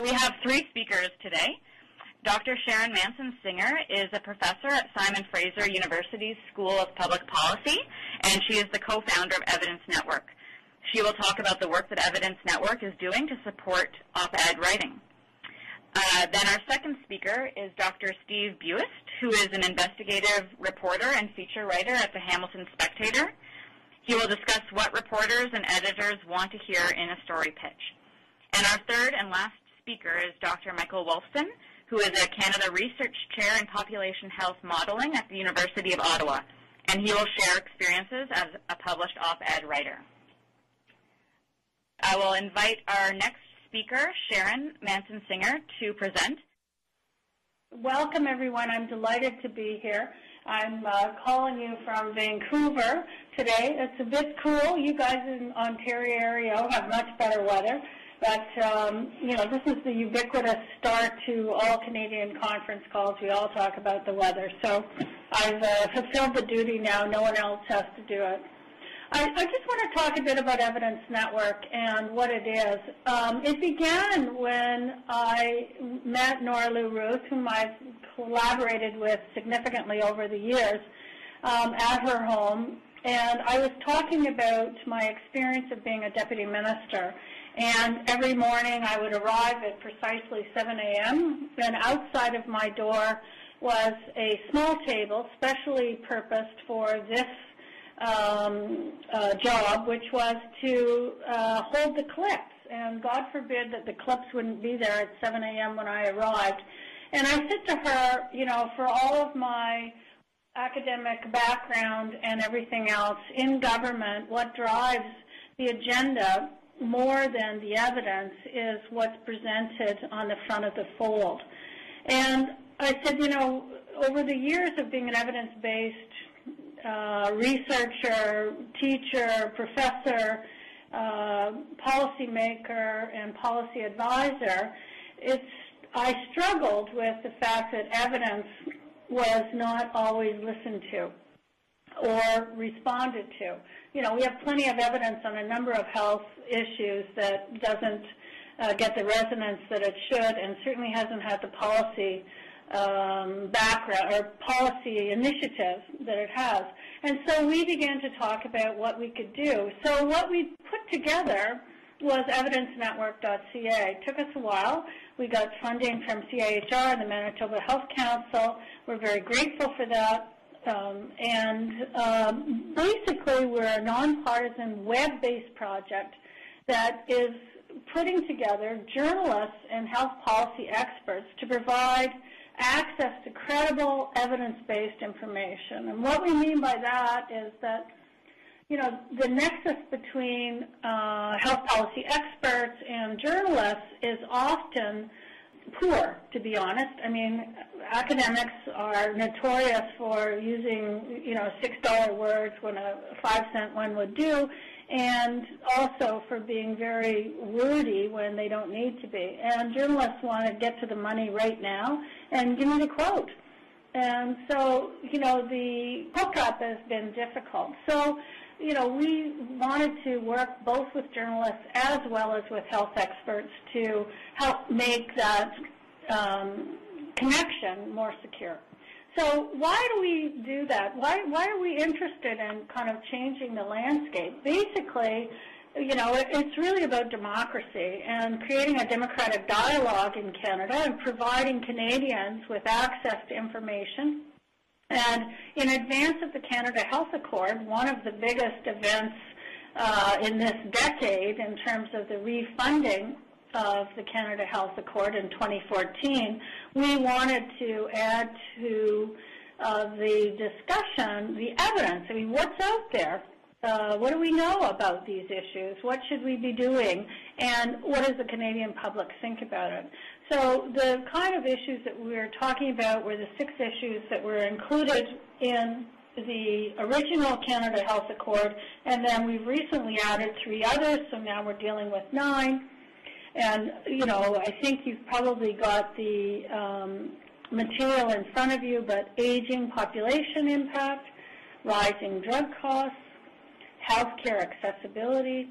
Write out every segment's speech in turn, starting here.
We have three speakers today. Dr. Sharon MansonSinger is a professor at Simon Fraser University's School of Public Policy, and she is the co-founder of Evidence Network. She will talk about the work that Evidence Network is doing to support op-ed writing. Then our second speaker is Dr. Steve Buist, who is an investigative reporter and feature writer at the Hamilton Spectator. He will discuss what reporters and editors want to hear in a story pitch. And our third and last speaker is Dr. Michael Wolfson, who is a Canada Research Chair in Population Health Modeling at the University of Ottawa, and he will share experiences as a published op-ed writer. I will invite our next speaker, Sharon MansonSinger, to present. Welcome, everyone. I'm delighted to be here. I'm calling you from Vancouver today. It's a bit cool. You guys in Ontario have much better weather. But, this is the ubiquitous start to all Canadian conference calls. We all talk about the weather. So I've fulfilled the duty now. No one else has to do it. I just want to talk a bit about Evidence Network and what it is. It began when I met Nora Lou Ruth, whom I've collaborated with significantly over the years, at her home. And I was talking about my experience of being a deputy minister. And every morning I would arrive at precisely 7 a.m. and outside of my door was a small table specially purposed for this job, which was to hold the clips. And God forbid that the clips wouldn't be there at 7 a.m. when I arrived. And I said to her, for all of my academic background and everything else in government, what drives the agenda more than the evidence is what's presented on the front of the fold. And I said, over the years of being an evidence-based researcher, teacher, professor, policymaker, and policy advisor, I struggled with the fact that evidence was not always listened to or responded to. We have plenty of evidence on a number of health issues that doesn't get the resonance that it should, and certainly hasn't had the policy background or policy initiative that it has. And so we began to talk about what we could do. So what we put together was EvidenceNetwork.ca. It took us a while. We got funding from CIHR and the Manitoba Health Council. We're very grateful for that. Basically, we're a nonpartisan web-based project that is putting together journalists and health policy experts to provide access to credible evidence-based information. And what we mean by that is that, the nexus between health policy experts and journalists is often poor, to be honest. I mean, academics are notorious for using, $6 words when a 5-cent one would do, and also for being very wordy when they don't need to be. And journalists want to get to the money right now and give me the quote. And so, the hookup has been difficult. So, we wanted to work both with journalists as well as with health experts to help make that connection more secure. So why do we do that? Why are we interested in kind of changing the landscape? Basically, it's really about democracy and creating a democratic dialogue in Canada and providing Canadians with access to information. And in advance of the Canada Health Accord, one of the biggest events in this decade in terms of the refunding of the Canada Health Accord in 2014, we wanted to add to the discussion the evidence. I mean, what's out there? What do we know about these issues? What should we be doing? And what does the Canadian public think about it? So the kind of issues that we were talking about were the 6 issues that were included in the original Canada Health Accord, and then we've recently added 3 others, so now we're dealing with 9. And, I think you've probably got the material in front of you, but aging population impact, rising drug costs, healthcare accessibility,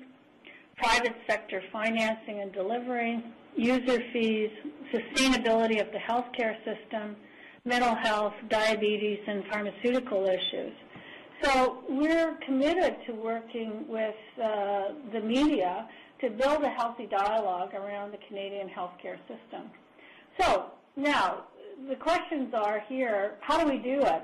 private sector financing and delivery, user fees, sustainability of the healthcare system, mental health, diabetes, and pharmaceutical issues. So we're committed to working with the media to build a healthy dialogue around the Canadian healthcare system. So now, the questions are here, how do we do it?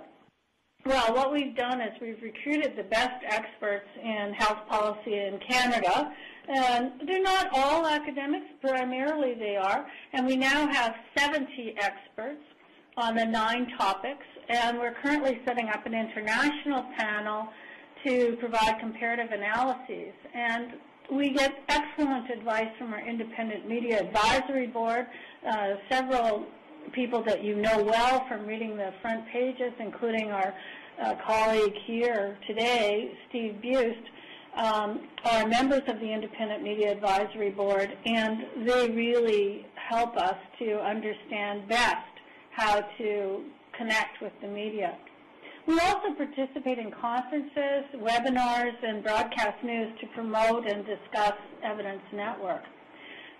Well, what we've done is we've recruited the best experts in health policy in Canada, and they're not all academics, primarily they are, and we now have 70 experts on the 9 topics, and we're currently setting up an international panel to provide comparative analyses. And we get excellent advice from our independent media advisory board, several people that you know well from reading the front pages, including our colleague here today, Steve Buist, are members of the Independent Media Advisory Board, and they really help us to understand best how to connect with the media. We also participate in conferences, webinars, and broadcast news to promote and discuss Evidence Network.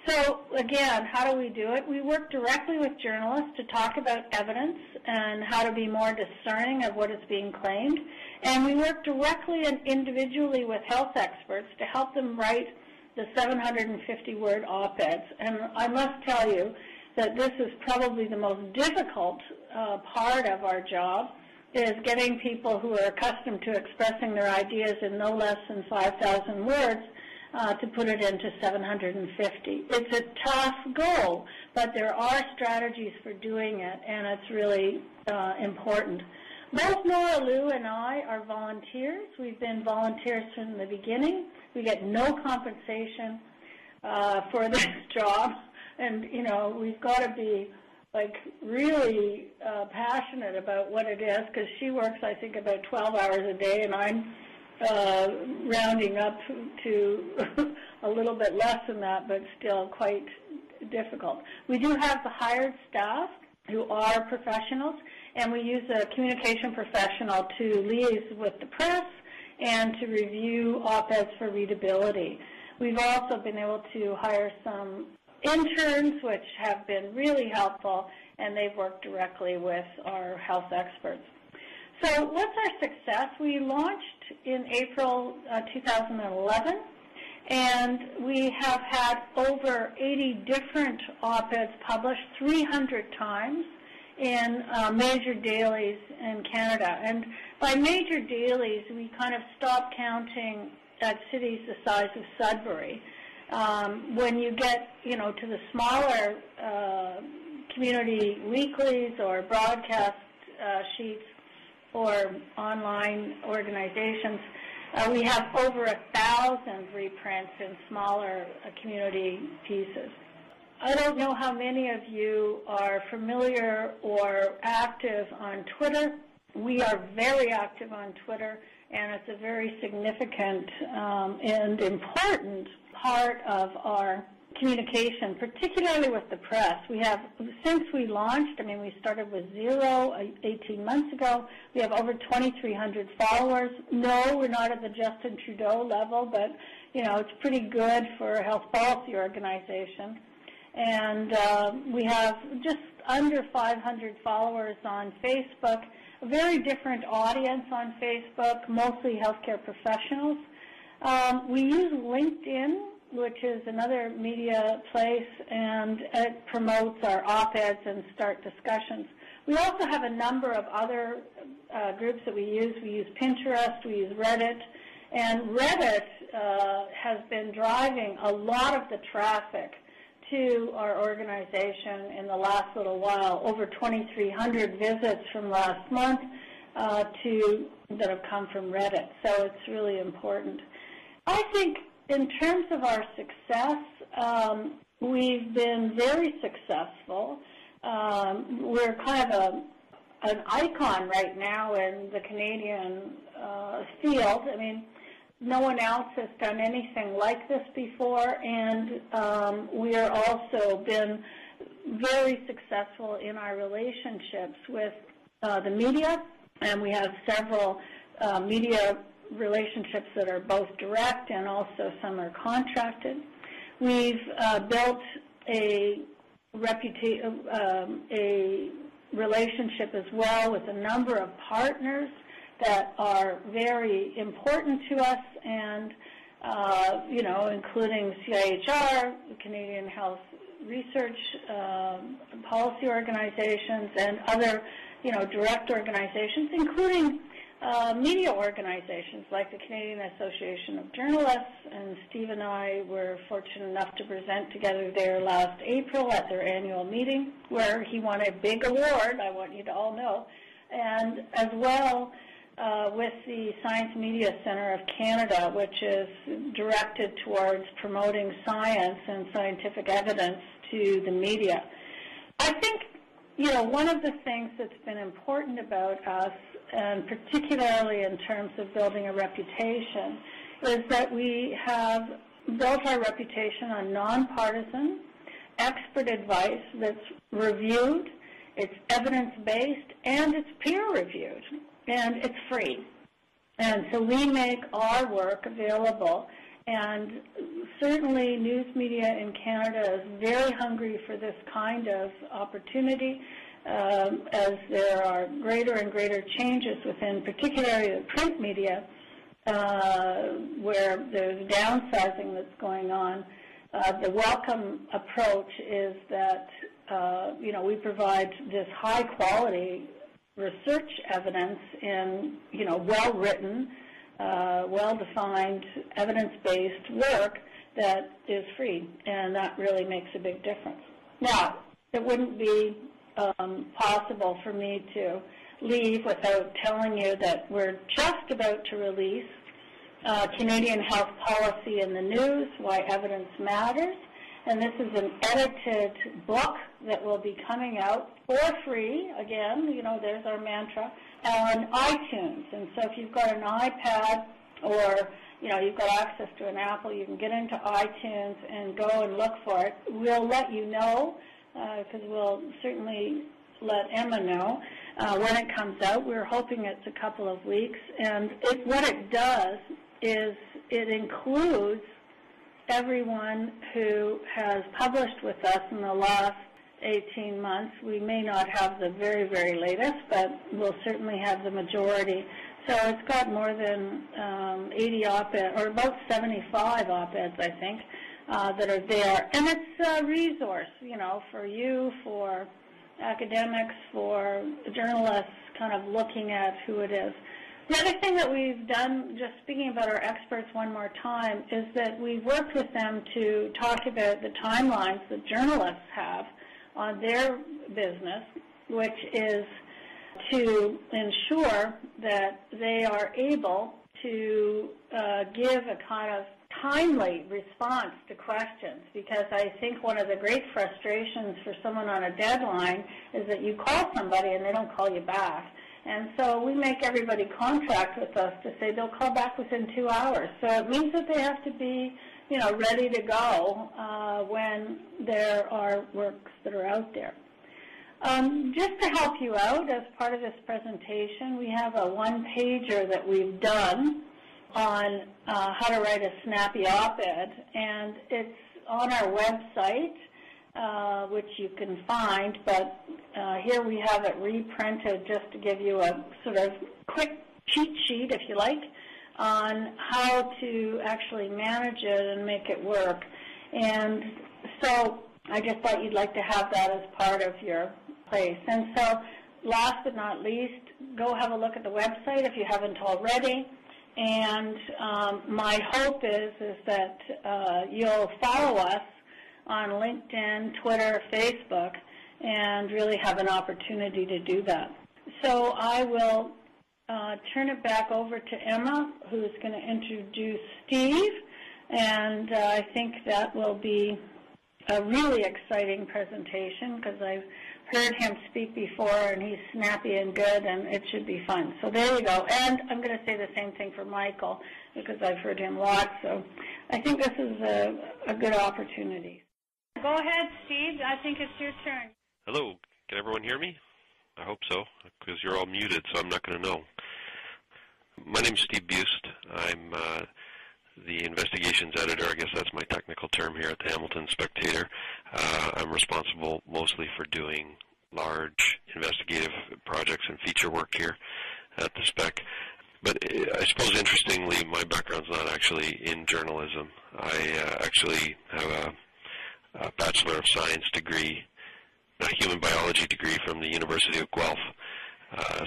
So, again, how do we do it? We work directly with journalists to talk about evidence and how to be more discerning of what is being claimed. And we work directly and individually with health experts to help them write the 750-word op-eds. And I must tell you that this is probably the most difficult part of our job, is getting people who are accustomed to expressing their ideas in no less than 5,000 words to put it into 750. It's a tough goal, but there are strategies for doing it, and it's really important. Both Nora Liu and I are volunteers. We've been volunteers from the beginning. We get no compensation for this job, and, you know, we've got to be really passionate about what it is, because she works, I think, about 12 hours a day, and I'm rounding up to a little bit less than that, but still quite difficult. We do have the hired staff who are professionals, and we use a communication professional to liaise with the press and to review op-eds for readability. We've also been able to hire some interns, which have been really helpful, and they've worked directly with our health experts. So what's our success? We launched in April 2011, and we have had over 80 different op-eds published 300 times in major dailies in Canada. And by major dailies, we kind of stopped counting at cities the size of Sudbury. When you get, to the smaller community weeklies or broadcast sheets or online organizations, we have over 1,000 reprints in smaller community pieces. I don't know how many of you are familiar or active on Twitter. We are very active on Twitter, and it's a very significant and important part of our communication, particularly with the press. We have, since we launched, we started with 0 18 months ago. We have over 2,300 followers. No, we're not at the Justin Trudeau level, but, it's pretty good for a health policy organization. And we have just under 500 followers on Facebook, a very different audience on Facebook, mostly healthcare professionals. We use LinkedIn, which is another media place, and it promotes our op-eds and start discussions. We also have a number of other groups that we use. We use Pinterest, we use Reddit, and Reddit has been driving a lot of the traffic to our organization in the last little while. Over 2,300 visits from last month that have come from Reddit, so it's really important. I think in terms of our success, we've been very successful. We're kind of an icon right now in the Canadian field. No one else has done anything like this before, and we are also been very successful in our relationships with the media, and we have several media relationships that are both direct and also some are contracted. We've built a relationship as well with a number of partners that are very important to us, and including CIHR, the Canadian Health Research Policy Organizations, and other, direct organizations, including media organizations like the Canadian Association of Journalists, and Steve and I were fortunate enough to present together there last April at their annual meeting, where he won a big award, I want you to all know, and as well with the Science Media Centre of Canada, which is directed towards promoting science and scientific evidence to the media. I think, one of the things that's been important about us, and particularly in terms of building a reputation, is that we have built our reputation on nonpartisan, expert advice that's reviewed, it's evidence-based, and it's peer-reviewed, and it's free. And so we make our work available, and certainly news media in Canada is very hungry for this kind of opportunity, as there are greater and greater changes within particularly the print media, where there's downsizing that's going on. The welcome approach is that, we provide this high-quality research evidence in, well-written, well-defined, evidence-based work that is free, and that really makes a big difference. Now, it wouldn't be possible for me to leave without telling you that we're just about to release Canadian Health Policy in the News, Why Evidence Matters, and this is an edited book that will be coming out for free, again, there's our mantra, on iTunes. And so if you've got an iPad or, you've got access to an Apple, you can get into iTunes and go and look for it. We'll let you know, because we'll certainly let Emma know when it comes out. We're hoping it's a couple of weeks. And what it does is it includes everyone who has published with us in the last 18 months. We may not have the very, very latest, but we'll certainly have the majority. So it's got more than 80 op-eds, or about 75 op-eds, I think, that are there. And it's a resource, for you, for academics, for journalists, kind of looking at who it is. The other thing that we've done, just speaking about our experts one more time, is that we've worked with them to talk about the timelines that journalists have on their business, which is to ensure that they are able to give a kind of timely response to questions, because I think one of the great frustrations for someone on a deadline is that you call somebody and they don't call you back. And so we make everybody contract with us to say they'll call back within 2 hours. So it means that they have to be, ready to go when there are works that are out there. Just to help you out, as part of this presentation, we have a one-pager that we've done on how to write a snappy op-ed, and it's on our website, which you can find, but here we have it reprinted just to give you a sort of quick cheat sheet, if you like, on how to actually manage it and make it work. And so I just thought you'd like to have that as part of your place. And so last but not least, go have a look at the website if you haven't already. And my hope is that you'll follow us on LinkedIn, Twitter, Facebook, and really have an opportunity to do that. So I will turn it back over to Emma, who's going to introduce Steve, and I think that will be a really exciting presentation because I've heard him speak before, and he's snappy and good, and it should be fun. So there you go. And I'm going to say the same thing for Michael because I've heard him lots. So I think this is a good opportunity. Go ahead, Steve. I think it's your turn. Hello. Can everyone hear me? I hope so, because you're all muted, so I'm not going to know. My name's Steve Buist. I'm the investigations editor. I guess that's my technical term here at the Hamilton Spectator. I'm responsible mostly for doing large investigative projects and feature work here at the Spec. But I suppose, interestingly, my background's not actually in journalism. I actually have a Bachelor of Science degree, a human biology degree from the University of Guelph.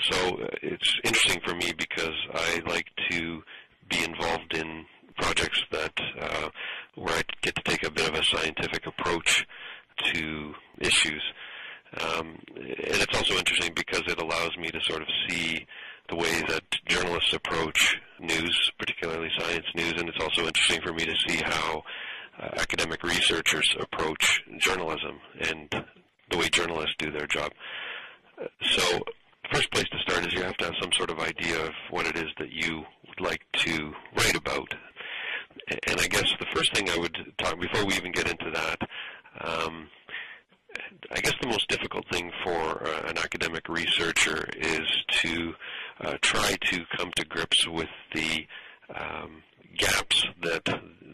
So it's interesting for me because I like to be involved in projects that where I get to take a bit of a scientific approach to issues. And it's also interesting because it allows me to sort of see the way that journalists approach news, particularly science news, and it's also interesting for me to see how academic researchers approach journalism and the way journalists do their job. So the first place to start is you have to have some sort of idea of what it is that you would like to write about. And I guess the first thing I would talk, before we even get into that, I guess the most difficult thing for an academic researcher is to try to come to grips with the gaps that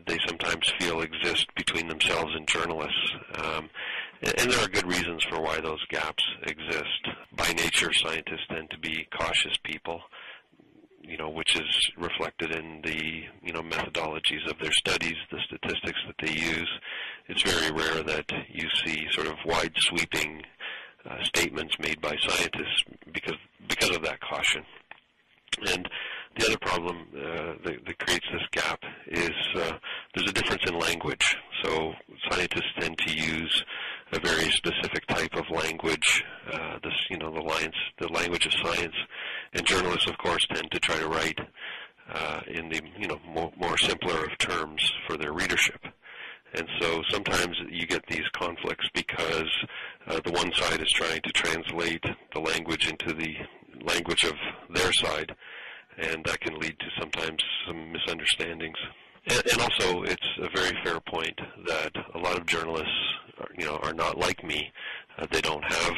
they sometimes feel exist between themselves and journalists. And there are good reasons for why those gaps exist. By nature, scientists tend to be cautious people, which is reflected in the, methodologies of their studies, the statistics that they use. It's very rare that you see sort of wide sweeping statements made by scientists because of that caution. And the other problem that creates this gap is there's a difference in language. So scientists tend to use a very specific type of language, the language of science, and journalists, of course, tend to try to write in the more simpler of terms for their readership. And so sometimes you get these conflicts because the one side is trying to translate the language into the language of their side, and that can lead to sometimes some misunderstandings. And also, it's a very fair point that a lot of journalists, are not like me. They don't have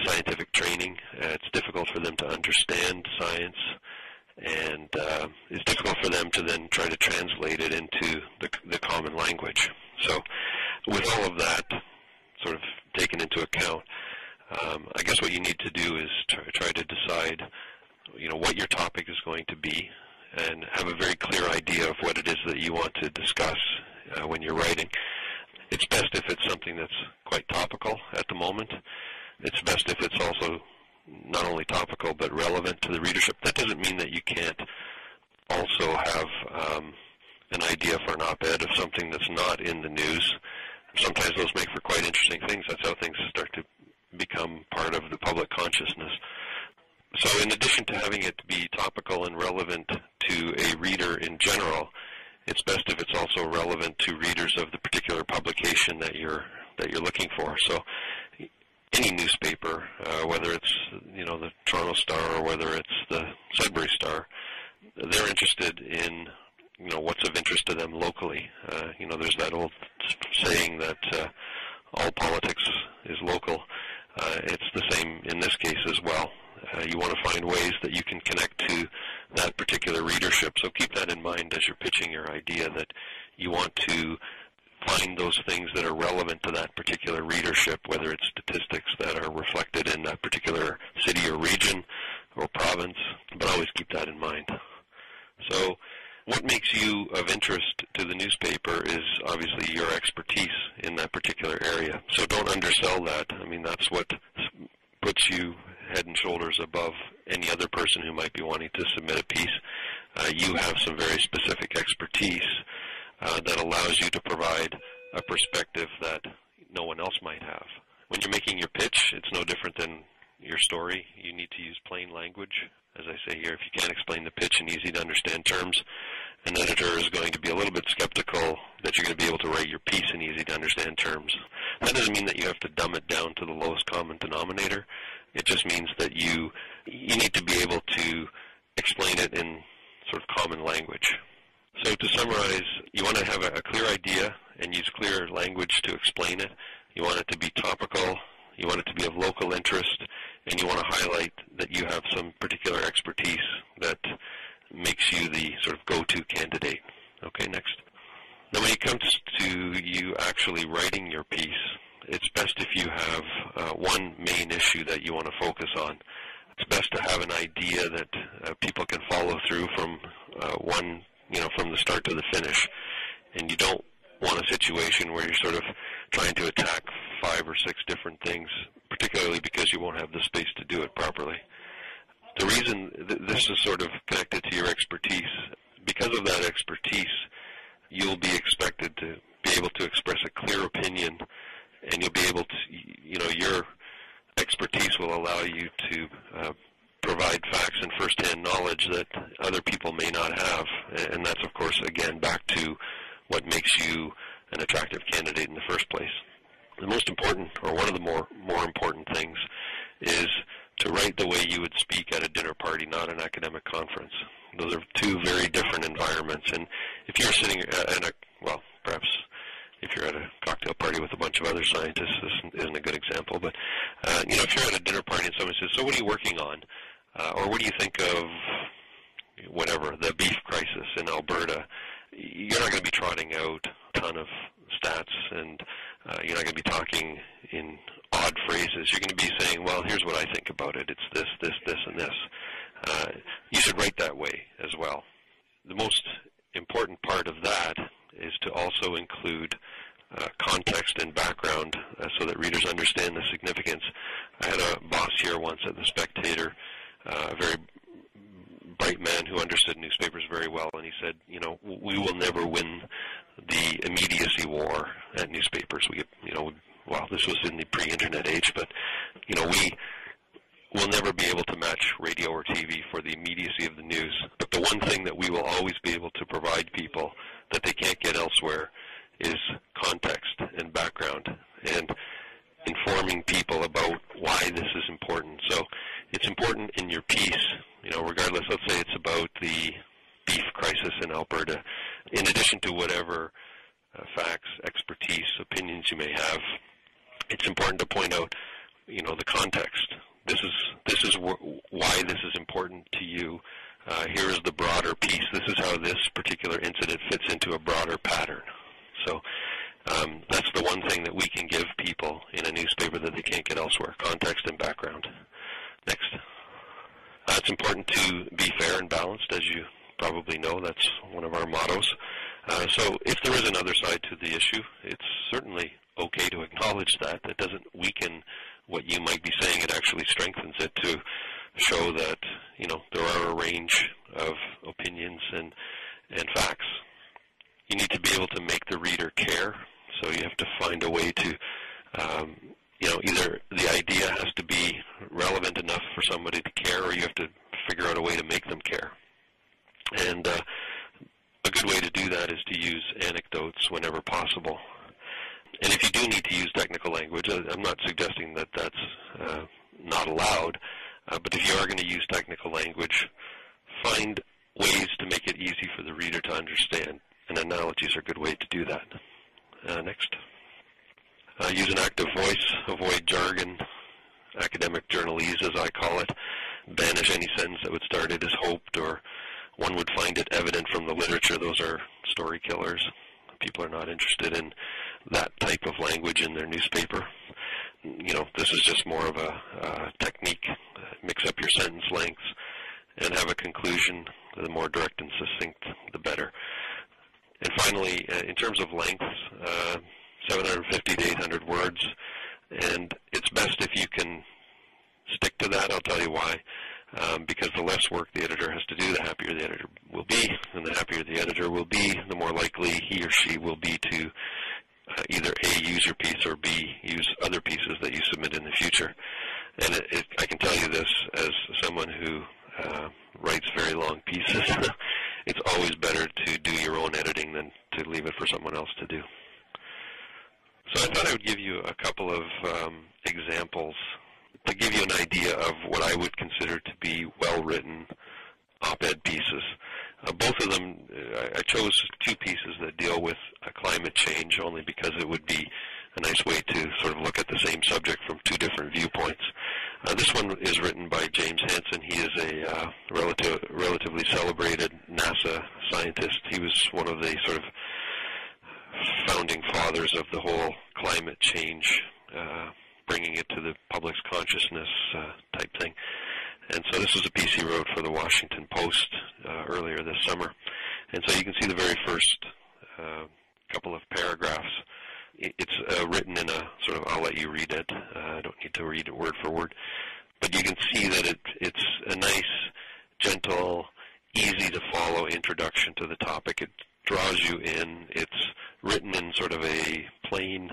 scientific training. It's difficult for them to understand science, and it's difficult for them to then try to translate it into the common language. So, with all of that sort of taken into account, I guess what you need to do is try to decide, what your topic is going to be, and have a very clear idea of what it is that you want to discuss when you're writing. It's best if it's something that's quite topical at the moment. It's best if it's also not only topical but relevant to the readership. That doesn't mean that you can't also have an idea for an op-ed of something that's not in the news. Sometimes those make for quite interesting things. That's how things start to become part of the public consciousness. So in addition to having it be topical and relevant to a reader in general, it's best if it's also relevant to readers of the particular publication that you're looking for. So any newspaper, whether it's the Toronto Star or whether it's the Sudbury Star, they're interested in what's of interest to them locally. There's that old saying that all politics is local. It's the same in this case as well. You want to find ways that you can connect to that particular readership. So keep that in mind as you're pitching your idea, that you want to find those things that are relevant to that particular readership, whether it's statistics that are reflected in that particular city or region or province, but always keep that in mind. So what makes you of interest to the newspaper is obviously your expertise in that particular area. So don't undersell that. I mean, that's what puts you head and shoulders above any other person who might be wanting to submit a piece. You have some very specific expertise that allows you to provide a perspective that no one else might have. When you're making your pitch, it's no different than your story. You need to use plain language. As I say here, if you can't explain the pitch in easy to understand terms, an editor is going to be a little bit skeptical that you're going to be able to write your piece in easy to understand terms. That doesn't mean that you have to dumb it down to the lowest common denominator. It just means that you need to be able to explain it in sort of common language. So to summarize, you want to have a clear idea and use clear language to explain it. You want it to be topical. You want it to be of local interest, and you want to highlight that you have some particular expertise that makes you the sort of go-to candidate. Okay, next. Now, when it comes to you actually writing your piece, it's best if you have one main issue that you want to focus on. It's best to have an idea that people can follow through from from the start to the finish. And you don't want a situation where you're sort of trying to attack 5 or 6 different things, particularly because you won't have the space to do it properly. The reason this is sort of connected to your expertise, because of that expertise, you'll be expected to be able to express a clear opinion, and you'll be able to, your expertise will allow you to provide facts and first-hand knowledge that other people may not have. And that's, of course, again, back to what makes you an attractive candidate in the first place. The most important, or one of the more important things, is to write the way you would speak at a dinner party, not an academic conference. Those are two very different environments. And if you're sitting at perhaps if you're at a cocktail party with a bunch of other scientists, this isn't a good example, but if you're at a dinner party and someone says, "So what are you working on?" Or what do you think of whatever, the beef crisis in Alberta? You're not going to be trotting out a ton of stats, and you're not going to be talking in odd phrases. You're going to be saying, well, here's what I think about it. It's this, this, this, and this. You should write that way as well. The most important part of that is to also include context and background so that readers understand the significance. I had a boss here once at the Spectator, a very bright man who understood newspapers very well, and he said, we will never win the immediacy war at newspapers. This was in the pre-internet age, but, we will never be able to match radio or TV for the immediacy of the news. But the one thing that we will always be able to provide people that they can't get elsewhere is context and background and informing people about why this is important. So it's important in your piece, regardless, let's say it's about the beef crisis in Alberta. In addition to whatever facts, expertise, opinions you may have, it's important to point out, the context. This is why this is important to you. Here is the broader piece. This is how this particular incident fits into a broader pattern. So that's the one thing that we can give people in a newspaper that they can't get elsewhere, context and background. Next. It's important to be fair and balanced, as you probably know. That's one of our mottos. So if there is another side to the issue, it's certainly okay to acknowledge that. That doesn't weaken what you might be saying. It actually strengthens it to show that, there are a range of opinions and facts. You need to be able to make the reader care, so you have to find a way to, either the idea has to be relevant enough for somebody to care, or you have to figure out a way to make them care. And a good way to do that is to use anecdotes whenever possible. And if you do need to use technical language, I'm not suggesting that that's not allowed, but if you are going to use technical language, find ways to make it easy for the reader to understand. And analogies are a good way to do that. Next. Use an active voice. Avoid jargon, academic journalese, as I call it. Banish any sentence that would start it as hoped, or one would find it evident from the literature. Those are story killers. People are not interested in that type of language in their newspaper. This is just more of a technique. Mix up your sentence lengths and have a conclusion. The more direct and succinct, the better. And finally, in terms of length, 750 to 800 words, and it's best if you can stick to that. I'll tell you why. Because the less work the editor has to do, the happier the editor will be, and the happier the editor will be, the more likely he or she will be to either A, use your piece, or B, use other pieces that you submit in the future. And I can tell you this as someone who writes very long pieces. It's always better to do your own editing than to leave it for someone else to do. So I thought I would give you a couple of examples to give you an idea of what I would consider to be well-written op-ed pieces. Both of them, I chose two pieces that deal with climate change only because it would be a nice way to sort of look at the same subject from two different viewpoints. This one is written by James Hansen. He is a relatively celebrated NASA scientist. He was one of the sort of founding fathers of the whole climate change, bringing it to the public's consciousness type thing. And so this was a piece he wrote for the Washington Post earlier this summer. And so you can see the very first couple of paragraphs. It's written in a sort of, I'll let you read it. I don't need to read it word for word. But you can see that it's a nice, gentle, easy-to-follow introduction to the topic. It draws you in. It's written in sort of a plain,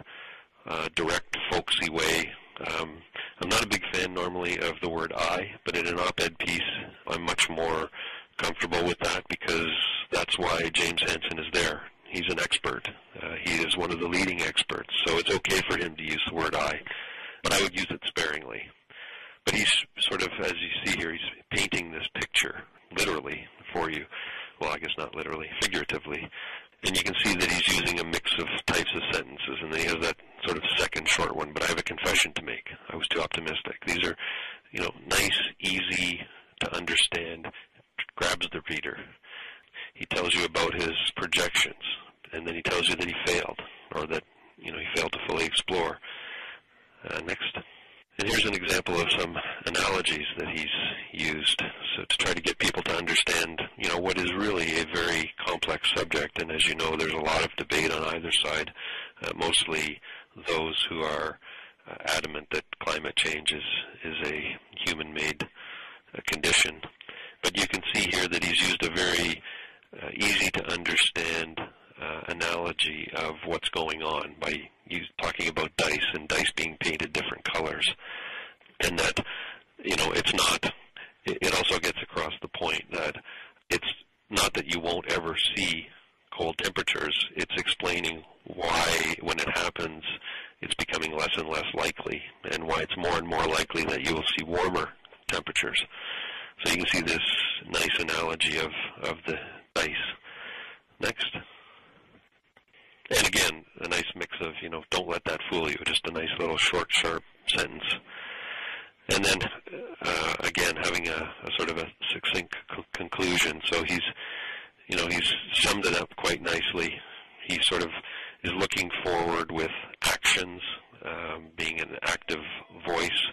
direct, folksy way. I'm not a big fan normally of the word I, but in an op-ed piece, I'm much more comfortable with that because that's why James Hansen is there. He's an expert. He is one of the leading experts, so it's okay for him to use the word I, but I would use it sparingly. But he's sort of, as you see here, he's painting this picture literally for you. Well, I guess not literally, figuratively. And you can see that he's using a mix of types of sentences, and then he has that sort of second short one, but I have a confession to make. I was too optimistic. These are, nice, easy to understand, grabs the reader. He tells you about his projections, and then he tells you that he failed, or that, he failed to fully explore. Next. And here's an example of some analogies that he's used, so to try to get people to understand, what is really a very complex subject. And as you know, there's a lot of debate on either side, mostly those who are adamant that climate change is a human-made condition. But you can see here that he's used a very easy-to-understand analogy of what's going on by talking about dice and dice being painted different colors. And that, it's not, it also gets across the point that it's not that you won't ever see cold temperatures, it's explaining why, when it happens, it's becoming less and less likely, and why it's more and more likely that you will see warmer temperatures. So you can see this nice analogy of the dice. Next. And again, a nice mix of, don't let that fool you, just a nice little short, sharp sentence. And then, again, having a sort of a succinct conclusion. So he's summed it up quite nicely. He sort of is looking forward with actions, being an active voice.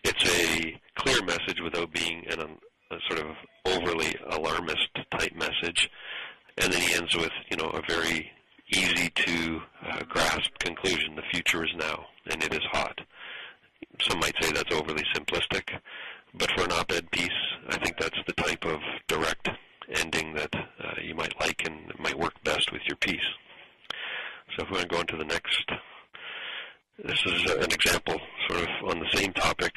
It's a clear message without being a sort of overly alarmist type message. And then he ends with, a very easy to grasp conclusion. The future is now, and it is hot. Some might say that's overly simplistic, but for an op-ed piece, I think that's the type of direct ending that you might like and it might work best with your piece. So if we want to go on to the next, this is an example sort of on the same topic,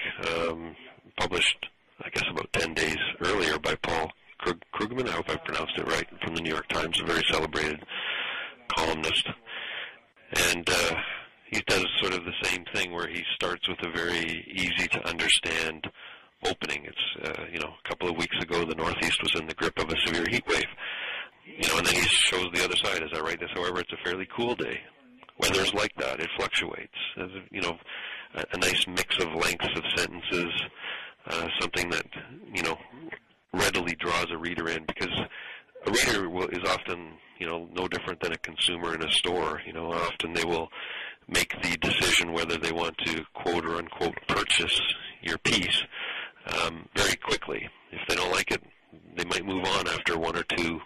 published, I guess, about 10 days earlier by Paul Krugman, I hope I pronounced it right, from the New York Times, a very celebrated columnist. And he does sort of the same thing where he starts with a very easy-to-understand opening. It's, a couple of weeks ago, the Northeast was in the grip of a severe heat wave. And then he shows the other side as I write this. However, it's a fairly cool day. Weather is like that. It fluctuates. A nice mix of lengths of sentences, something that, readily draws a reader in, because a reader is often, no different than a consumer in a store. Often they will make the decision whether they want to quote or unquote purchase your piece very quickly. If they don't like it, they might move on after one or two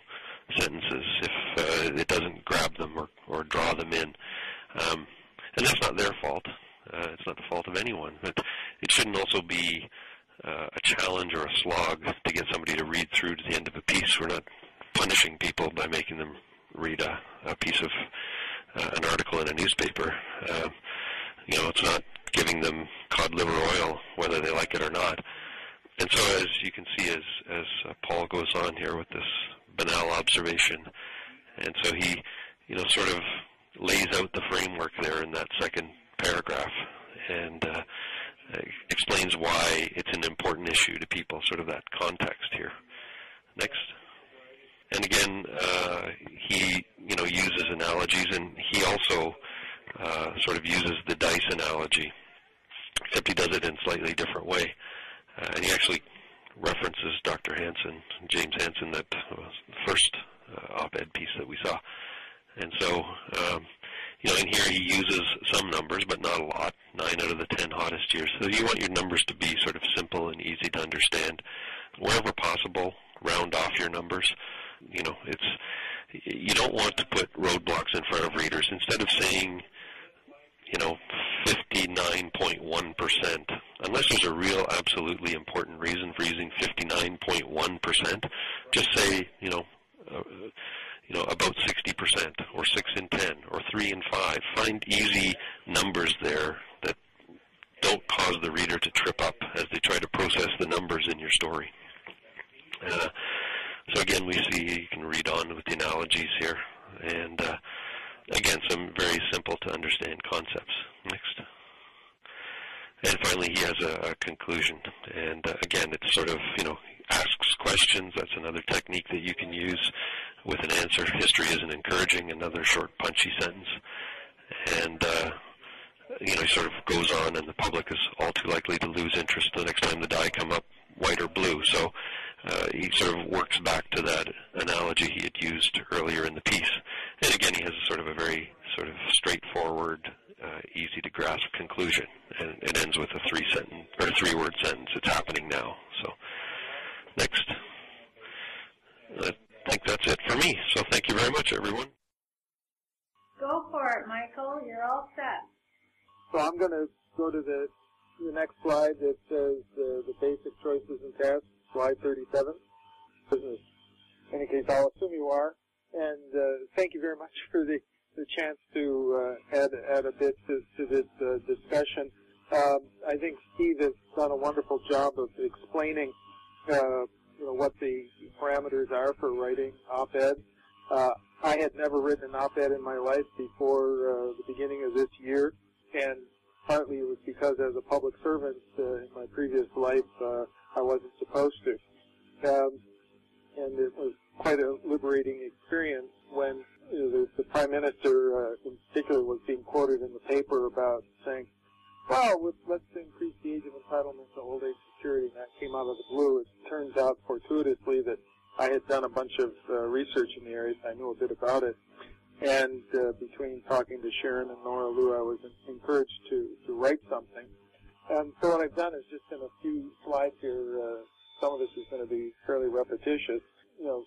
sentences if it doesn't grab them or draw them in. And that's not their fault. It's not the fault of anyone. But it shouldn't also be a challenge or a slog to get somebody to read through to the end of a piece. We're not punishing people by making them read a piece of an article in a newspaper. It's not giving them cod liver oil, whether they like it or not. And so, as you can see, as Paul goes on here with this banal observation, and so he, sort of lays out the framework there in that second paragraph, and explains why it's an important issue to people, sort of that context here. Next. And again, he, uses analogies, and he also sort of uses the dice analogy. except he does it in a slightly different way. And he actually references Dr. Hansen, James Hansen, that was the first op-ed piece that we saw. And so, in here he uses some numbers, but not a lot, 9 out of the 10 hottest years. So you want your numbers to be sort of simple and easy to understand. Wherever possible, round off your numbers. You don't want to put roadblocks in front of readers. Instead of saying, 59.1%, unless there's a real absolutely important reason for using 59.1%, just say, about 60%, or 6 in 10, or 3 in 5. Find easy numbers there that don't cause the reader to trip up as they try to process the numbers in your story. So again, we see you can read on with the analogies here, and again, some very simple to understand concepts. Next. And finally, he has a conclusion, and again, it's sort of, asks questions. That's another technique that you can use with an answer. History isn't encouraging, another short, punchy sentence. And, he sort of goes on, and the public is all too likely to lose interest the next time the die come up, white or blue. So he sort of works back to that analogy he had used earlier in the piece. And again, he has sort of a very sort of straightforward, easy-to-grasp conclusion. And it ends with a three-word sentence. It's happening now. So, next. I think that's it for me. So thank you very much, everyone. Go for it, Michael. You're all set. So I'm going to go to the next slide that says the basic choices and tasks, slide 37. In any case, I'll assume you are. And thank you very much for the chance to add a bit to this discussion. I think Steve has done a wonderful job of explaining what the parameters are for writing op-ed. I had never written an op-ed in my life before the beginning of this year, and partly it was because as a public servant in my previous life, I wasn't supposed to. And it was quite a liberating experience when the Prime Minister in particular was being quoted in the paper about saying, well, let's increase the age of entitlement to old age security, and that came out of the blue. It turns out fortuitously that I had done a bunch of research in the area, so I knew a bit about it. And between talking to Sharon and Nora Lou, I was encouraged to write something. And so what I've done is just in a few slides here, some of this is going to be fairly repetitious,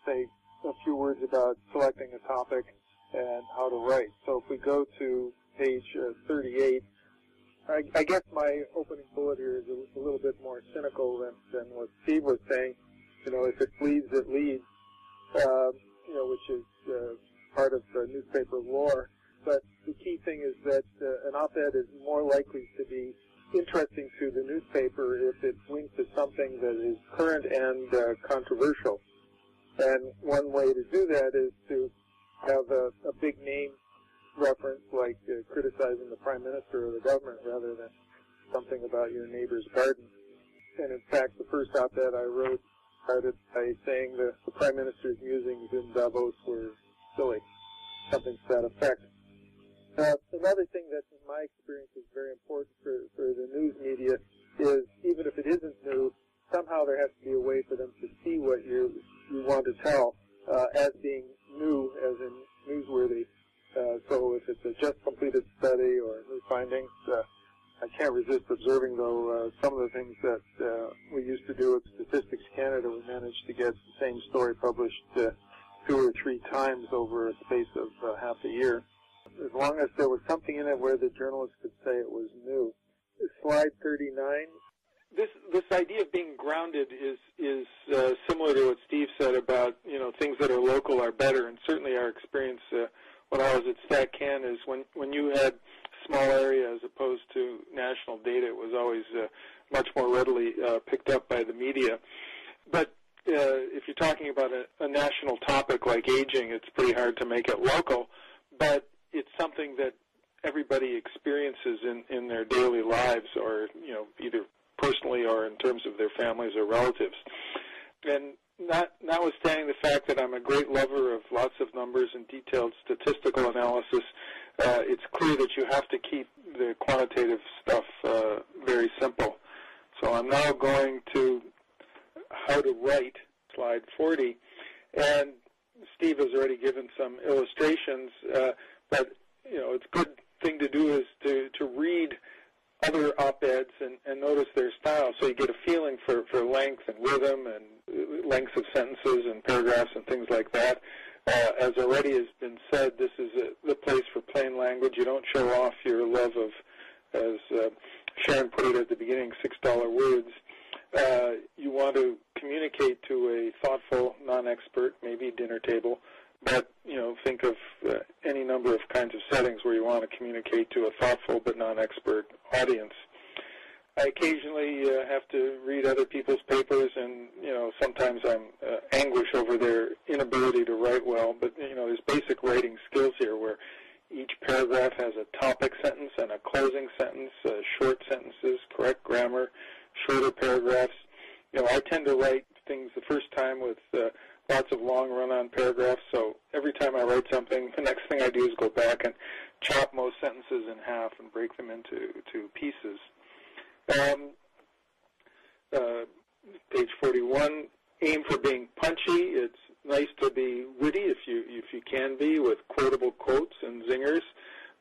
say a few words about selecting a topic and how to write. So if we go to page 38, I guess my opening bullet here is a little bit more cynical than what Steve was saying. If it bleeds, it leads, which is part of the newspaper lore. But the key thing is that an op-ed is more likely to be interesting to the newspaper if it's linked to something that is current and controversial. And one way to do that is to have a big name reference, like criticizing the Prime Minister or the government rather than something about your neighbor's garden. And in fact, the first op-ed I wrote started by saying that the Prime Minister's musings in Davos were silly, something to that effect. Another thing that, in my experience, is very important for the news media is, even if it isn't new, somehow there has to be a way for them to see what you want to tell as being new, as in newsworthy. So if it's a just completed study or new findings, I can't resist observing, though, some of the things that we used to do at Statistics Canada. We managed to get the same story published 2 or 3 times over a space of half a year, as long as there was something in it where the journalist could say it was new. Slide 39. This idea of being grounded is similar to what Steve said about, things that are local are better, and certainly our experience when I was at StatCan is when you had small area as opposed to national data, it was always much more readily picked up by the media. But if you're talking about a national topic like aging, it's pretty hard to make it local, but it's something that everybody experiences in their daily lives, or either personally or in terms of their families or relatives. And notwithstanding the fact that I'm a great lover of lots of numbers and detailed statistical analysis, it's clear that you have to keep the quantitative stuff very simple. So I'm now going to how to write, slide 40, and Steve has already given some illustrations, but it's a good thing to do is to read other op-eds and notice their style, so you get a feeling for length and rhythm and lengths of sentences and paragraphs and things like that. As already has been said, this is the place for plain language. You don't show off your love of, as Sharon put it at the beginning, $6 words. You want to communicate to a thoughtful non-expert, maybe dinner table, but think of any number of kinds of settings where you want to communicate to a thoughtful but non-expert audience. I occasionally have to read other people's papers, and sometimes I'm anguish over their inability to write well. But there's basic writing skills here, where each paragraph has a topic sentence and a closing sentence, short sentences, correct grammar, shorter paragraphs. I tend to write things the first time with lots of long run-on paragraphs. So every time I write something, the next thing I do is go back and chop most sentences in half and break them into pieces. Page 41, aim for being punchy. It's nice to be witty if you can be, with quotable quotes and zingers,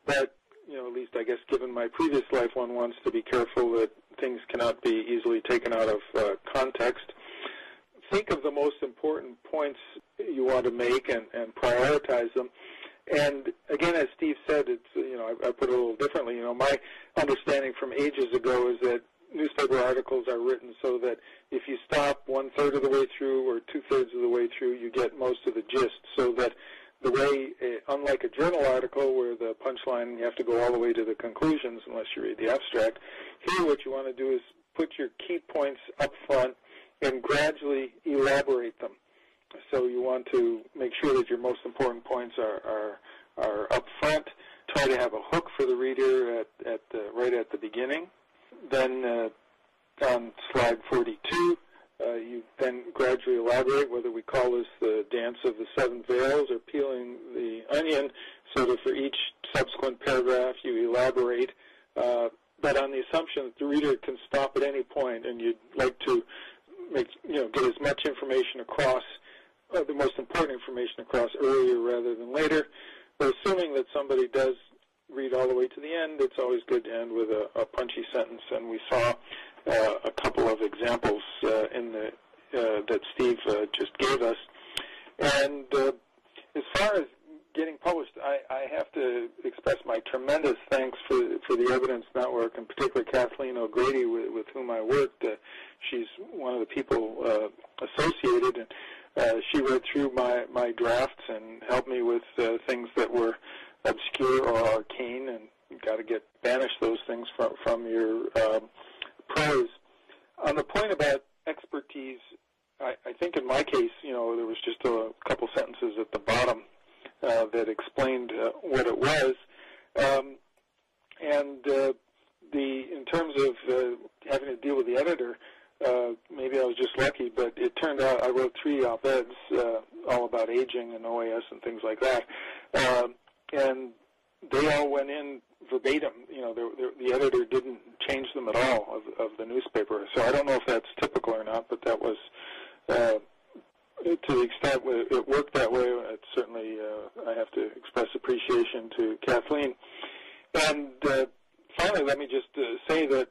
but at least I guess given my previous life, one wants to be careful that things cannot be easily taken out of context. Think of the most important points you want to make and prioritize them. And again, as Steve said, it's I put it a little differently. My understanding from ages ago is that newspaper articles are written so that if you stop 1/3 of the way through or 2/3 of the way through, you get most of the gist. So that the way, unlike a journal article where the punchline you have to go all the way to the conclusions unless you read the abstract, here what you want to do is put your key points up front and gradually elaborate them. So you want to make sure that your most important points are up front. Try to have a hook for the reader right at the beginning. Then on slide 42, you then gradually elaborate, whether we call this the dance of the seven veils or peeling the onion, so that for each subsequent paragraph you elaborate, but on the assumption that the reader can stop at any point, and you'd like to get as much information across, the most important information across earlier rather than later. But assuming that somebody does read all the way to the end, it's always good to end with a punchy sentence, and we saw a couple of examples that Steve just gave us. And as far as getting published, I have to express my tremendous thanks for the Evidence Network, and particularly Kathleen O'Grady, with whom I worked. She's one of the people associated, and she read through my drafts and helped me with things that were obscure or arcane, and you've got to banish those things from your prose. On the point about expertise, I think in my case, there was just a couple sentences at the bottom that explained what it was. In terms of having to deal with the editor, maybe I was just lucky, but it turned out I wrote 3 op-eds all about aging and OAS and things like that. And they all went in verbatim. The editor didn't change them at all of the newspaper. So I don't know if that's typical or not, but that was, to the extent it worked that way, it's certainly, I have to express appreciation to Kathleen. And finally, let me just say that,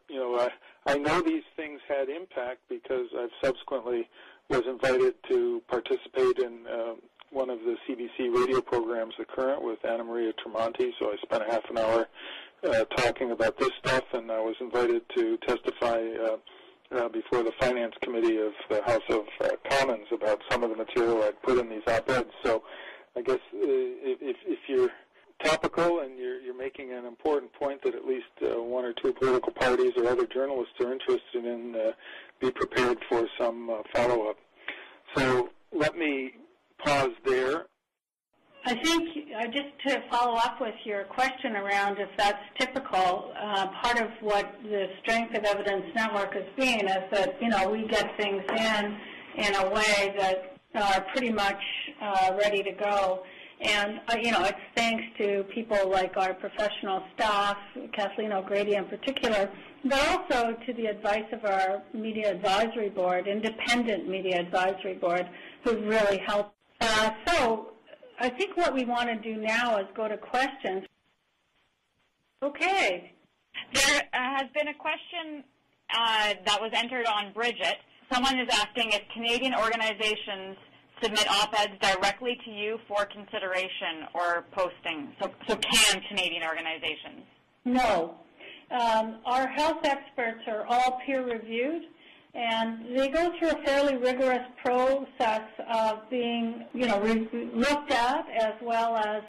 I know these things had impact because I've subsequently was invited to participate in one of the CBC radio programs, The Current, with Anna Maria Tremonti, so I spent a half an hour talking about this stuff, and I was invited to testify before the Finance Committee of the House of Commons about some of the material I'd put in these op-eds. So I guess if you're topical and you're making an important point that at least 1 or 2 political parties or other journalists are interested in, be prepared for some follow-up. So let me pause there. I think, just to follow up with your question around if that's typical, part of what the strength of Evidence Network has been is that, we get things in a way that are pretty much ready to go. And, it's thanks to people like our professional staff, Kathleen O'Grady in particular, but also to the advice of our Media Advisory Board, Independent Media Advisory Board, who really helped. So I think what we want to do now is go to questions. Okay. There has been a question that was entered on Bridget. Someone is asking if Canadian organizations submit op-eds directly to you for consideration or posting. So can Canadian organizations? No. Our health experts are all peer-reviewed, and they go through a fairly rigorous process of being, looked at, as well as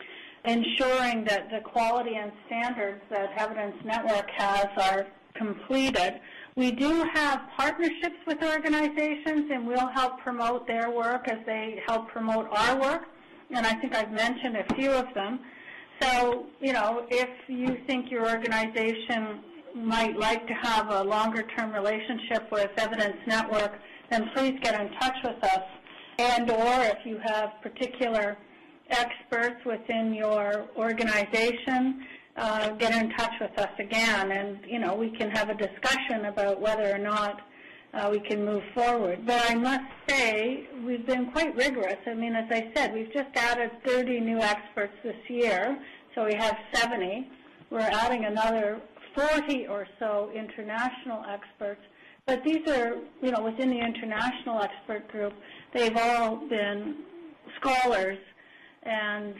ensuring that the quality and standards that Evidence Network has are completed. We do have partnerships with organizations, and we'll help promote their work as they help promote our work, and I think I've mentioned a few of them. So, if you think your organization might like to have a longer-term relationship with Evidence Network, then please get in touch with us. And or if you have particular experts within your organization, get in touch with us again, and we can have a discussion about whether or not we can move forward. But I must say we've been quite rigorous. I mean, as I said, we've just added 30 new experts this year, so we have 70. We're adding another 40 or so international experts. But these are, within the international expert group, they've all been scholars and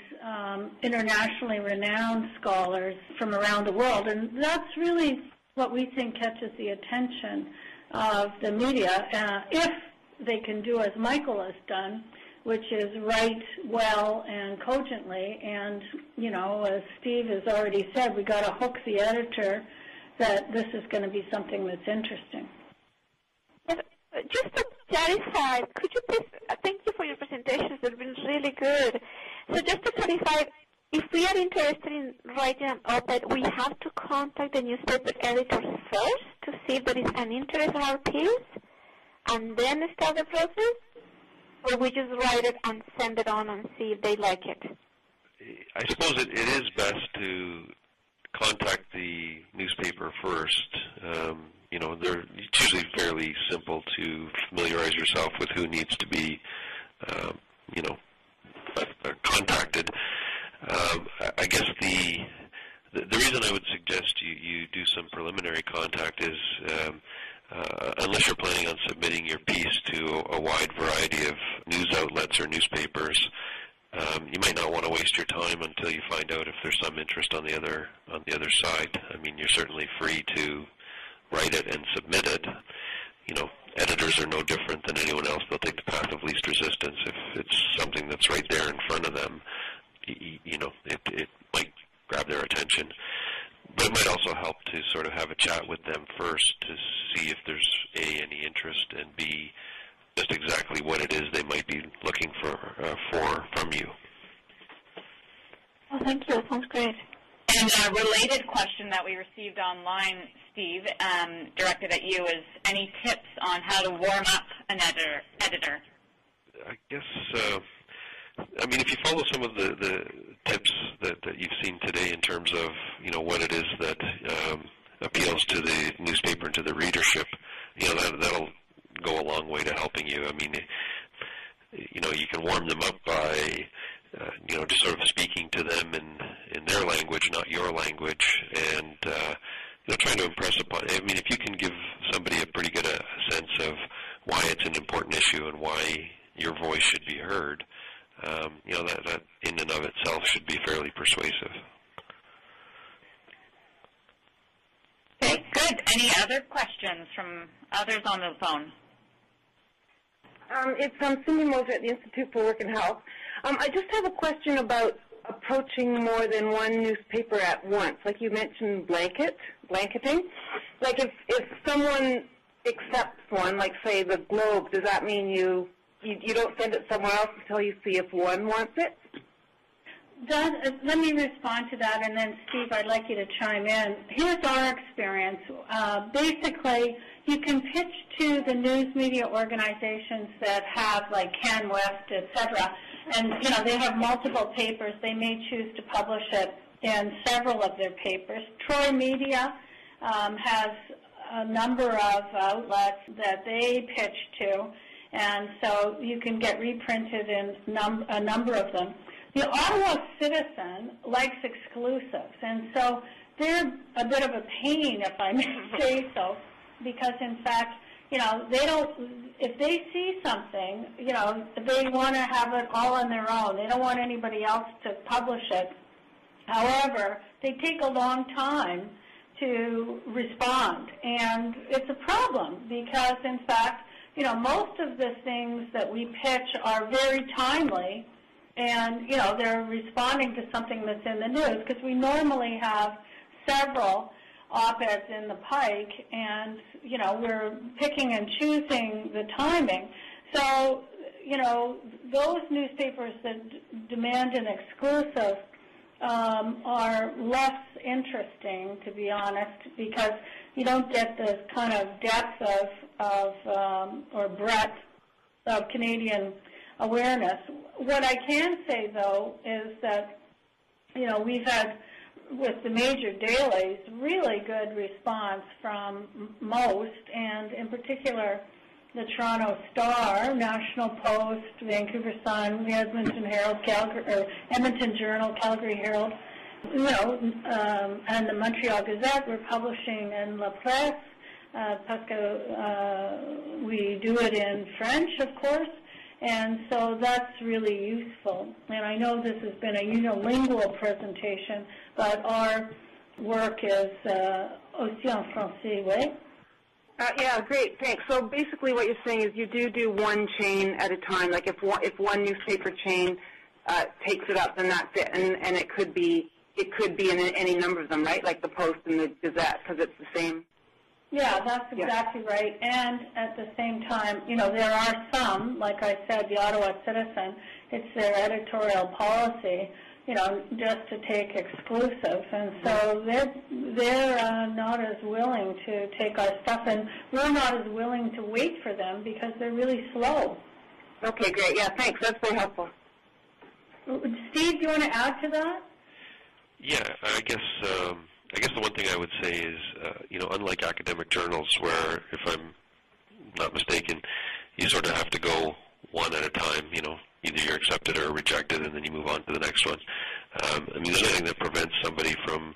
internationally renowned scholars from around the world. And that's really what we think catches the attention of the media, if they can do as Michael has done, which is write well and cogently. And, as Steve has already said, we got to hook the editor that this is going to be something that's interesting. Just to clarify, could you please, thank you for your presentations, they've been really good. So just to clarify, if we are interested in writing an op-ed, we have to contact the newspaper editor first to see if there is an interest in our piece, and then start the process? Or we just write it and send it on and see if they like it? I suppose it is best to contact the newspaper first. It's usually fairly simple to familiarize yourself with who needs to be, contacted. I guess the reason I would suggest you do some preliminary contact is unless you're planning on submitting your piece to a wide variety of news outlets or newspapers, you might not want to waste your time until you find out if there's some interest on the other side. I mean, you're certainly free to write it and submit it. Editors are no different than anyone else. They'll take the path of least resistance. If it's something that's right there in front of them, it might grab their attention. But it might also help to sort of have a chat with them first to see if there's A, any interest, and B, just exactly what it is they might be looking for from you. Oh, thank you. That sounds great. And a related question that we received online, Steve, directed at you, is any tips on how to warm up an editor? I guess, if you follow some of the tips that you've seen today in terms of, what it is that appeals to the newspaper and to the readership, that'll go a long way to helping you. I mean, you can warm them up by, just sort of speaking to them in their language, not your language, and, trying to impress upon, if you can give somebody a pretty good sense of why it's an important issue and why your voice should be heard, that in and of itself should be fairly persuasive. Okay, good. Any other questions from others on the phone? It's Cindy Moser at the Institute for Work and Health. I just have a question about approaching more than one newspaper at once. Like you mentioned blanketing. Like if someone accepts one, like say the Globe, does that mean you don't send it somewhere else until you see if one wants it? Let me respond to that, and then, Steve, I'd like you to chime in. Here's our experience. Basically, you can pitch to the news media organizations that have, like CanWest, et cetera, and they have multiple papers. They may choose to publish it in several of their papers. Troy Media has a number of outlets that they pitch to, and so you can get reprinted in a number of them. The Ottawa Citizen likes exclusives, and so they're a bit of a pain, if I may say so, because in fact, they don't, if they see something, they want to have it all on their own. They don't want anybody else to publish it. However, they take a long time to respond, and it's a problem because, in fact, most of the things that we pitch are very timely, and, they're responding to something that's in the news, because we normally have several op-eds in the pike, and, we're picking and choosing the timing. So, those newspapers that demand an exclusive are less interesting, to be honest, because you don't get the kind of depth or breadth of Canadian awareness. What I can say, though, is that, we've had, with the major dailies, really good response from most, and in particular the Toronto Star, National Post, Vancouver Sun, the Edmonton Herald, Edmonton Journal, Calgary Herald, and the Montreal Gazette. We're publishing in La Presse, parce we do it in French, of course, and so that's really useful. And I know this has been a unilingual presentation, but our work is aussi en français, oui? Yeah, great, thanks. So basically what you're saying is you do one chain at a time. Like if one newspaper chain takes it up, then that's it. And it could be in any number of them, right? Like the Post and the Gazette, because it's the same. Yeah, that's exactly right. And at the same time, there are some, like I said, the Ottawa Citizen, it's their editorial policy, just to take exclusive. And so they're not as willing to take our stuff, and we're not as willing to wait for them because they're really slow. Okay, great. Yeah, thanks. That's very helpful. Steve, do you want to add to that? Yeah, I guess the one thing I would say is, unlike academic journals where, if I'm not mistaken, you sort of have to go one at a time, either you're accepted or rejected, and then you move on to the next one. There's nothing that prevents somebody from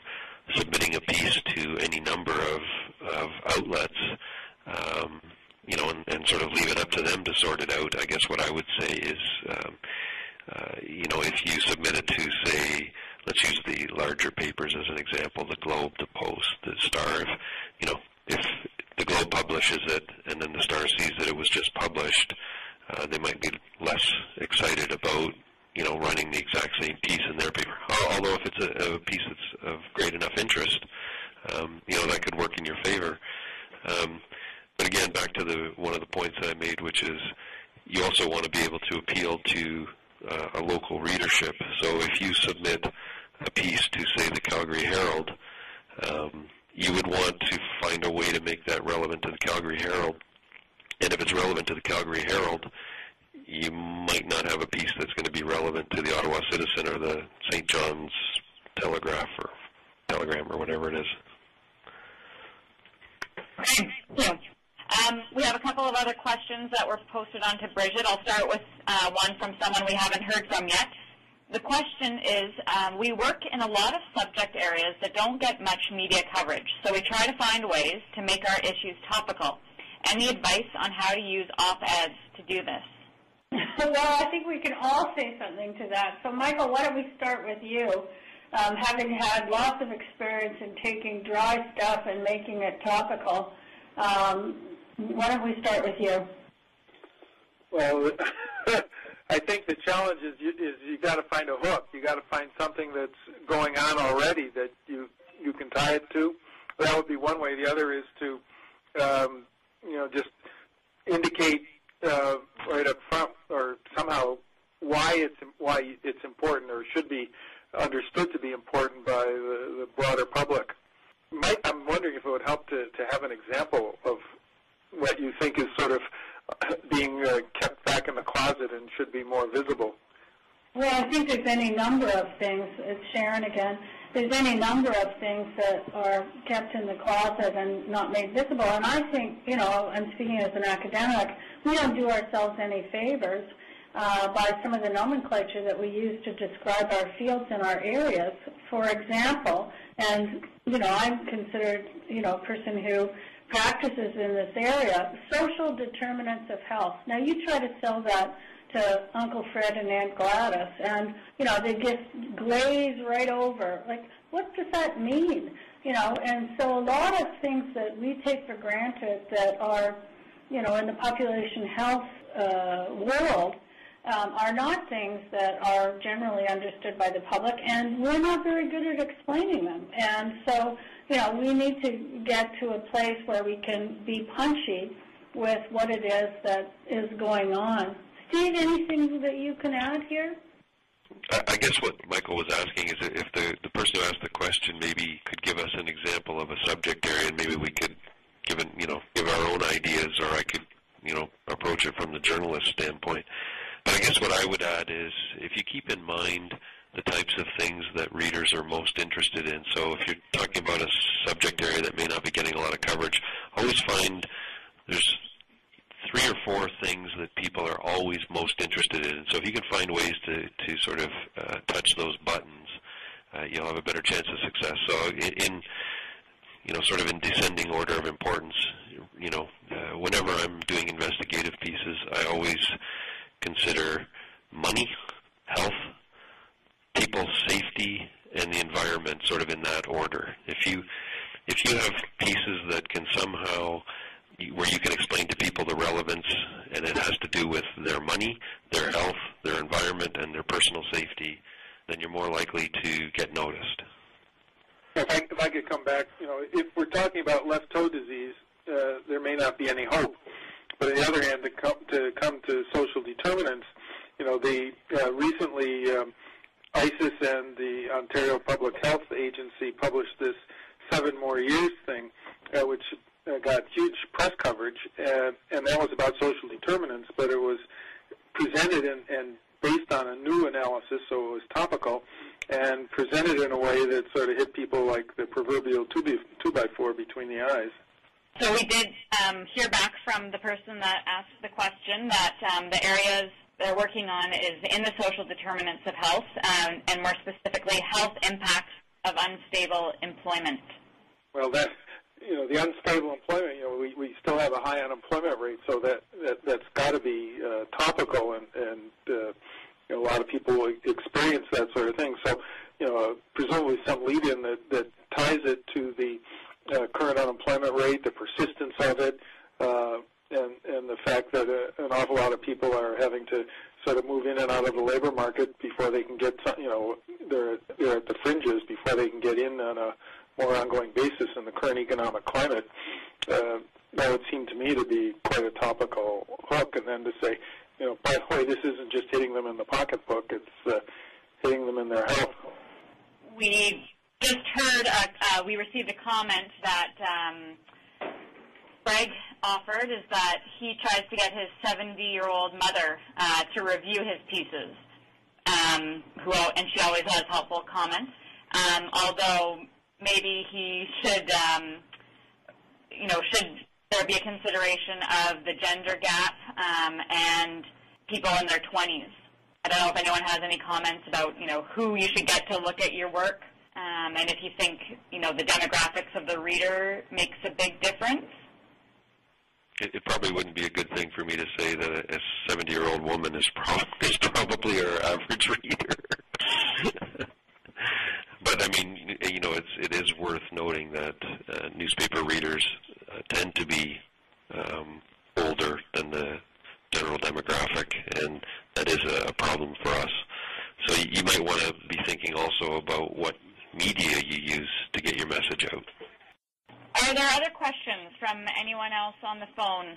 submitting a piece to any number of outlets, and sort of leave it up to them to sort it out. I guess what I would say is, if you submit it to, say, let's use the larger papers as an example, the Globe, the Post, the Star. If the Globe publishes it and then the Star sees that it was just published, they might be less excited about, running the exact same piece in their paper. Although if it's a piece that's of great enough interest, that could work in your favor. But again, back to one of the points that I made, which is you also want to be able to appeal to a local readership. So if you submit a piece to, say, the Calgary Herald, you would want to find a way to make that relevant to the Calgary Herald. And if it's relevant to the Calgary Herald, you might not have a piece that's going to be relevant to the Ottawa Citizen or the St. John's Telegraph or Telegram or whatever it is. Yeah. We have a couple of other questions that were posted onto Bridget. I'll start with one from someone we haven't heard from yet. The question is, we work in a lot of subject areas that don't get much media coverage, so we try to find ways to make our issues topical. Any advice on how to use op-eds to do this? Well, I think we can all say something to that. So, Michael, why don't we start with you? Having had lots of experience in taking dry stuff and making it topical, why don't we start with you? Well, I think the challenge is you got to find a hook. You got to find something that's going on already that you can tie it to. That would be one way. The other is to just indicate right up front or somehow why it's important or should be understood to be important by the broader public. I'm wondering if it would help to have an example of what you think is sort of being kept back in the closet and should be more visible. think there's any number of things, it's Sharon again, there's any number of things that are kept in the closet and not made visible. And I think, you know, I'm speaking as an academic, we don't do ourselves any favors by some of the nomenclature that we use to describe our fields and our areas. For example, and, you know, I'm considered, you know, a person who practices in this area, social determinants of health. Now, you try to sell that to Uncle Fred and Aunt Gladys, and, you know, they just glaze right over. Like, what does that mean? You know, and so a lot of things that we take for granted that are, you know, in the population health world are not things that are generally understood by the public, and we're not very good at explaining them. And so, you know, we need to get to a place where we can be punchy with what it is that is going on. Steve, anything that you can add here? I guess what Michael was asking is if the person who asked the question maybe could give us an example of a subject area, and maybe we could give our own ideas, or I could, you know, approach it from the journalist standpoint. But I guess what I would add is if you keep in mind the types of things that readers are most interested in. So if you're talking about a subject area that may not be getting a lot of coverage, always find there's 3 or 4 things that people are always most interested in. So if you can find ways to sort of touch those buttons, you'll have a better chance of success. So in sort of in descending order of importance, whenever I'm doing investigative pieces, I always consider money, health, people's safety, and the environment sort of in that order. If you have pieces that can somehow, where you can explain to people the relevance, and it has to do with their money, their health, their environment, and their personal safety, then you're more likely to get noticed. If I could come back, if we're talking about left toe disease, there may not be any hope. But on the other hand, to come to social determinants, recently ISIS and the Ontario Public Health Agency published this 7 more years thing, which got huge press coverage, and that was about social determinants, but it was presented and based on a new analysis, so it was topical, and presented in a way that sort of hit people like the proverbial 2x4 between the eyes. So we did hear back from the person that asked the question that the areas they're working on is in the social determinants of health, and more specifically, health impacts of unstable employment. Well, that the unstable employment, we still have a high unemployment rate, so that's got to be topical, and a lot of people experience that sort of thing. So, presumably some lead-in that ties it to the current unemployment rate, the persistence of it, and the fact that an awful lot of people are having to sort of move in and out of the labor market before they can get, they're at the fringes before they can get in on a more ongoing basis in the current economic climate. That would seem to me to be quite a topical hook, and then to say, by the way, this isn't just hitting them in the pocketbook, it's hitting them in their health. We just heard, we received a comment that Greg offered, is that he tries to get his 70-year-old mother to review his pieces, and she always has helpful comments, although maybe he should, should there be a consideration of the gender gap and people in their 20s. I don't know if anyone has any comments about, who you should get to look at your work, and if you think, the demographics of the reader makes a big difference. It probably wouldn't be a good thing for me to say that a 70-year-old woman is probably our average reader. But, I mean, it is worth noting that newspaper readers tend to be older than the general demographic, and that is a problem for us. So you might want to be thinking also about what media you use to get your message out. Are there other questions from anyone else on the phone?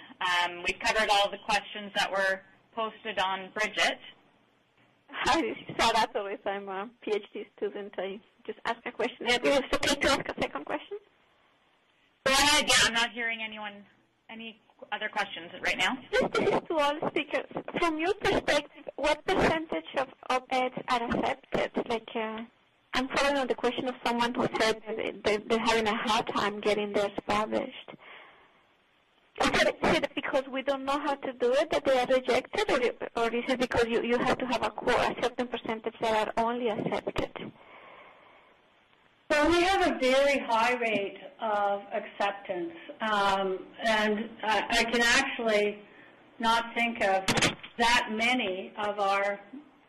We've covered all the questions that were posted on Bridget. Hi, that's always. I'm a PhD student. I just ask a question. Is it okay to ask a second question? Go ahead. Yeah, I'm not hearing any other questions right now. This is to all speakers. From your perspective, what percentage of op-eds are accepted? Like, I'm following on the question of someone who said they're having a hard time getting theirs published. Is it because we don't know how to do it that they are rejected, or is it because you have to have a certain percentage that are only accepted? So we have a very high rate of acceptance, and I can actually not think of that many of our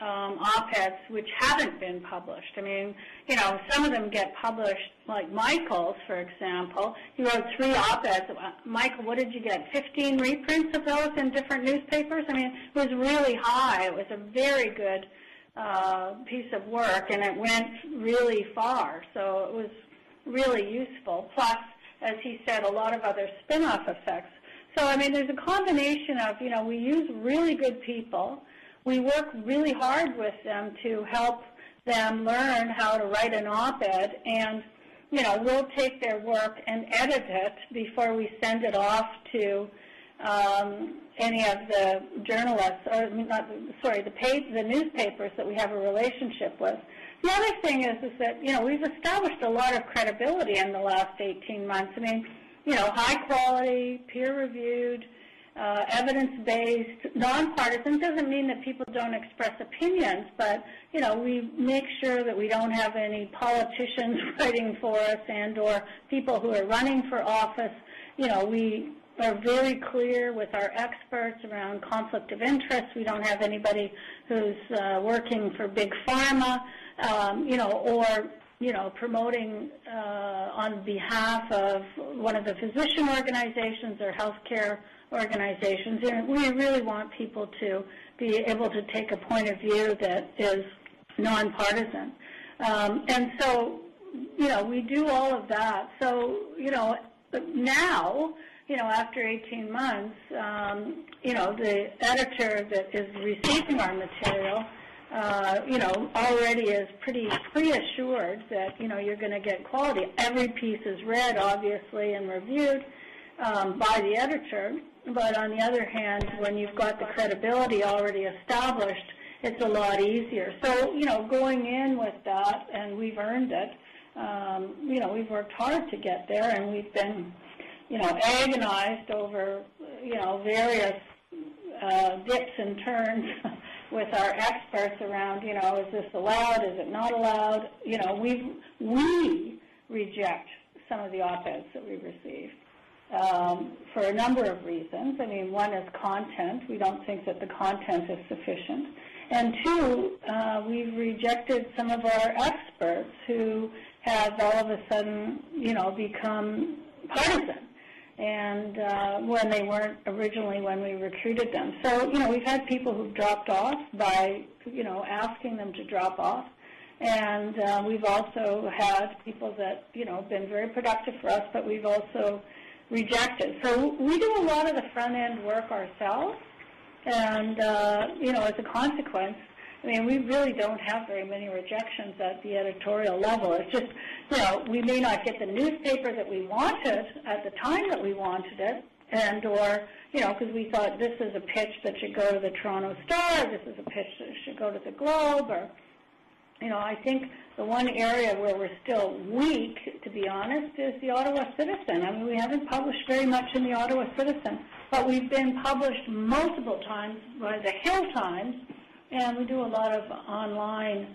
op-eds which haven't been published. I mean, you know, some of them get published, like Michael's, for example. He wrote 3 op-eds. Michael, what did you get, 15 reprints of those in different newspapers? I mean, it was really high. It was a very good piece of work, and it went really far, so it was really useful. Plus, as he said, a lot of other spin-off effects. So, I mean, there's a combination of, you know, we use really good people. We work really hard with them to help them learn how to write an op-ed, and, you know, we'll take their work and edit it before we send it off to any of the journalists, or the newspapers that we have a relationship with. The other thing is that, you know, we've established a lot of credibility in the last 18 months. I mean, you know, high quality, peer-reviewed, evidence-based, nonpartisan. Doesn't mean that people don't express opinions, but, you know, we make sure that we don't have any politicians writing for us and or people who are running for office. You know, we are very clear with our experts around conflict of interest. We don't have anybody who's working for big pharma, you know, or, you know, promoting on behalf of one of the physician organizations or healthcare organizations. And we really want people to be able to take a point of view that is nonpartisan. And so, you know, we do all of that. So, you know, now, you know, after 18 months, you know, the editor that is receiving our material, you know, already is pretty assured that, you know, you're going to get quality. Every piece is read, obviously, and reviewed by the editor. But on the other hand, when you've got the credibility already established, it's a lot easier. So, you know, going in with that, and we've earned it, you know, we've worked hard to get there, and we've been, you know, agonized over, you know, various dips and turns with our experts around, you know, is this allowed, is it not allowed? You know, we reject some of the op-eds that we receive for a number of reasons. I mean, one is content. We don't think that the content is sufficient. And two, we've rejected some of our experts who have all of a sudden, you know, become partisan, and when they weren't originally when we recruited them. So, you know, we've had people who've dropped off by, you know, asking them to drop off. And we've also had people that, you know, have been very productive for us, but we've also rejected. So we do a lot of the front-end work ourselves. And, you know, as a consequence, I mean, we really don't have very many rejections at the editorial level. It's just, you know, we may not get the newspaper that we wanted at the time that we wanted it, and or, you know, because we thought this is a pitch that should go to the Toronto Star, this is a pitch that should go to the Globe, or, you know, I think the one area where we're still weak, to be honest, is the Ottawa Citizen. I mean, we haven't published very much in the Ottawa Citizen, but we've been published multiple times by the Hill Times, and we do a lot of online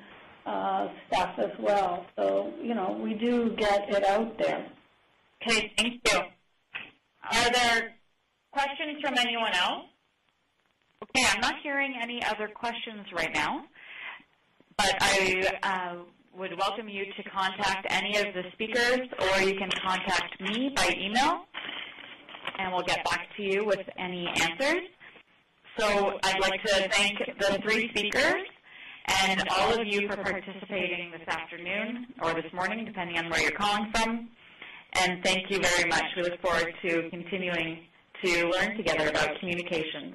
stuff as well. So, you know, we do get it out there. Okay, thank you. Are there questions from anyone else? Okay, I'm not hearing any other questions right now, but I would welcome you to contact any of the speakers, or you can contact me by email, and we'll get back to you with any answers. So I'd like to thank the 3 speakers and all of you for participating this afternoon or this morning, depending on where you're calling from. And thank you very much. We look forward to continuing to learn together about communications.